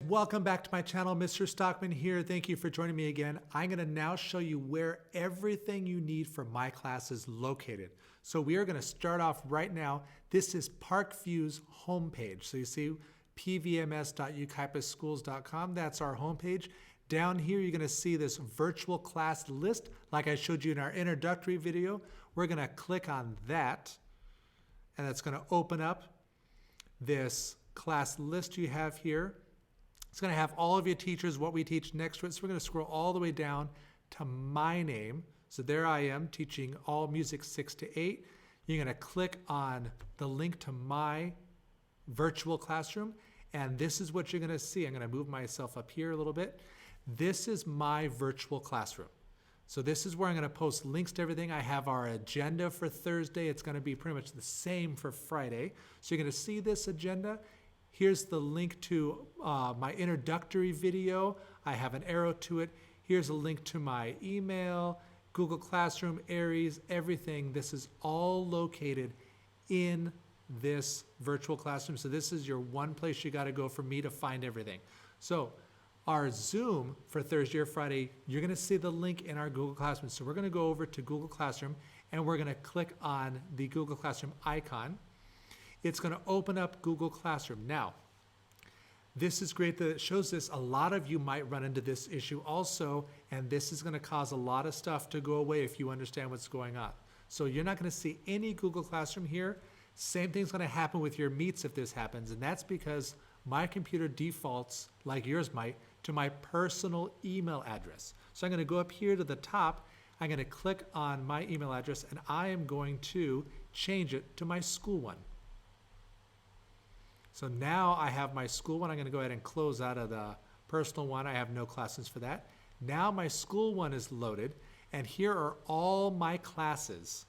Welcome back to my channel. Mr. Stockman here. Thank you for joining me again. I'm going to now show you where everything you need for my class is located. So we are going to start off right now. This is Parkview's homepage. So you see pvms.ukaipaschools.com. That's our homepage. Down here, you're going to see this virtual class list like I showed you in our introductory video. We're going to click on that, and that's going to open up this class list you have here. It's going to have all of your teachers, what we teach next to it. So we're going to scroll all the way down to my name. So there I am teaching all music 6 to 8. You're going to click on the link to my virtual classroom. And this is what you're going to see. I'm going to move myself up here a little bit. This is my virtual classroom. So this is where I'm going to post links to everything. I have our agenda for Thursday. It's going to be pretty much the same for Friday. So you're going to see this agenda. Here's the link to my introductory video. I have an arrow to it. Here's a link to my email, Google Classroom, Aries, everything. This is all located in this virtual classroom. So this is your one place you got to go for me to find everything. So our Zoom for Thursday or Friday, you're going to see the link in our Google Classroom. So we're going to go over to Google Classroom and we're going to click on the Google Classroom icon. It's going to open up Google Classroom. Now, this is great that it shows this. A lot of you might run into this issue also, and this is going to cause a lot of stuff to go away if you understand what's going on. So you're not going to see any Google Classroom here. Same thing's going to happen with your Meets if this happens, and that's because my computer defaults, like yours might, to my personal email address. So I'm going to go up here to the top. I'm going to click on my email address, and I am going to change it to my school one. So now I have my school one. I'm going to go ahead and close out of the personal one. I have no classes for that. Now my school one is loaded, and here are all my classes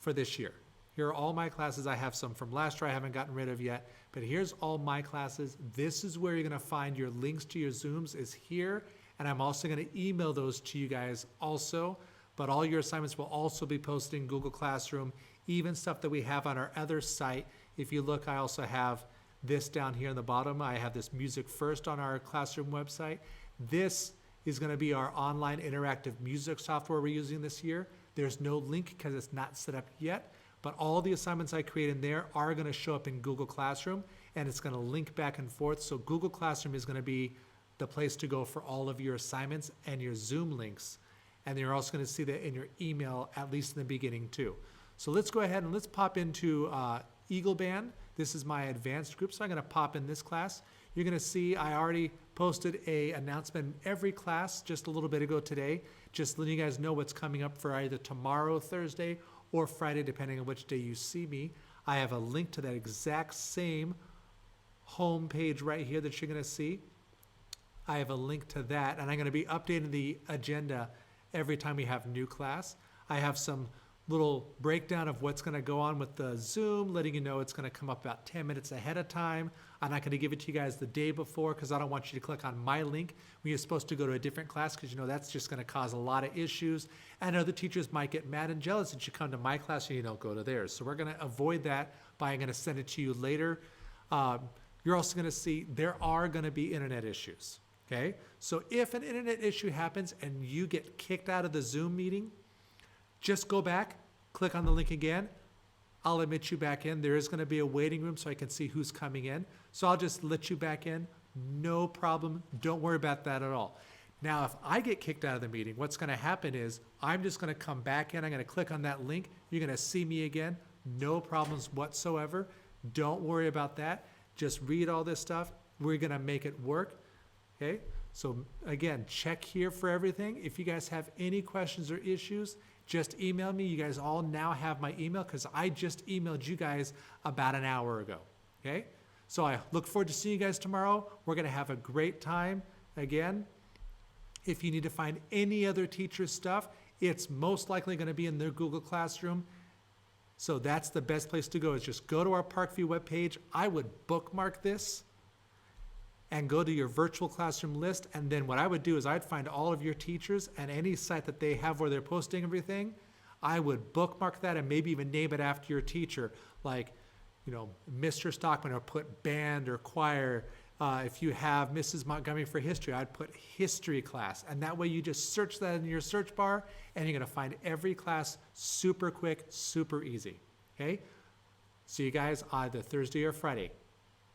for this year. Here are all my classes. I have some from last year I haven't gotten rid of yet, but here's all my classes. This is where you're going to find your links to your Zooms is here, and I'm also going to email those to you guys also, but all your assignments will also be posted in Google Classroom, even stuff that we have on our other site. If you look, I also have this down here in the bottom. I have this Music First on our classroom website. This is going to be our online interactive music software we're using this year. There's no link because it's not set up yet, but all the assignments I create in there are going to show up in Google Classroom, and it's going to link back and forth. So Google Classroom is going to be the place to go for all of your assignments and your Zoom links. And you're also going to see that in your email, at least in the beginning too. So let's go ahead and let's pop into Eagle Band. This is my advanced group, so I'm going to pop in this class. You're going to see I already posted an announcement in every class just a little bit ago today, just letting you guys know what's coming up for either tomorrow, Thursday, or Friday, depending on which day you see me. I have a link to that exact same home page right here that you're going to see. I have a link to that, and I'm going to be updating the agenda every time we have new class. I have some little breakdown of what's going to go on with the Zoom, letting you know it's going to come up about 10 minutes ahead of time. I'm not going to give it to you guys the day before because I don't want you to click on my link when you're supposed to go to a different class, because you know that's just going to cause a lot of issues. And other teachers might get mad and jealous that you come to my class and you don't go to theirs. So we're going to avoid that by I'm going to send it to you later. You're also going to see there are going to be internet issues. Okay, so if an internet issue happens and you get kicked out of the Zoom meeting, just go back, click on the link again. I'll admit you back in. There is going to be a waiting room so I can see who's coming in. So I'll just let you back in. No problem. Don't worry about that at all. Now, if I get kicked out of the meeting, what's going to happen is I'm just going to come back in. I'm going to click on that link. You're going to see me again. No problems whatsoever. Don't worry about that. Just read all this stuff. We're going to make it work. Okay? So again, check here for everything. If you guys have any questions or issues, just email me. You guys all now have my email because I just emailed you guys about an hour ago. Okay? So I look forward to seeing you guys tomorrow. We're going to have a great time. Again, if you need to find any other teacher stuff, it's most likely going to be in their Google Classroom. So that's the best place to go, is just go to our Parkview webpage. I would bookmark this and go to your virtual classroom list. And then what I would do is I'd find all of your teachers and any site that they have where they're posting everything. I would bookmark that and maybe even name it after your teacher, like, you know, Mr. Stockman, or put band or choir If you have Mrs. Montgomery for history, I'd put history class. And that way you just search that in your search bar and you're going to find every class super quick, super easy. Okay? See you guys either Thursday or Friday.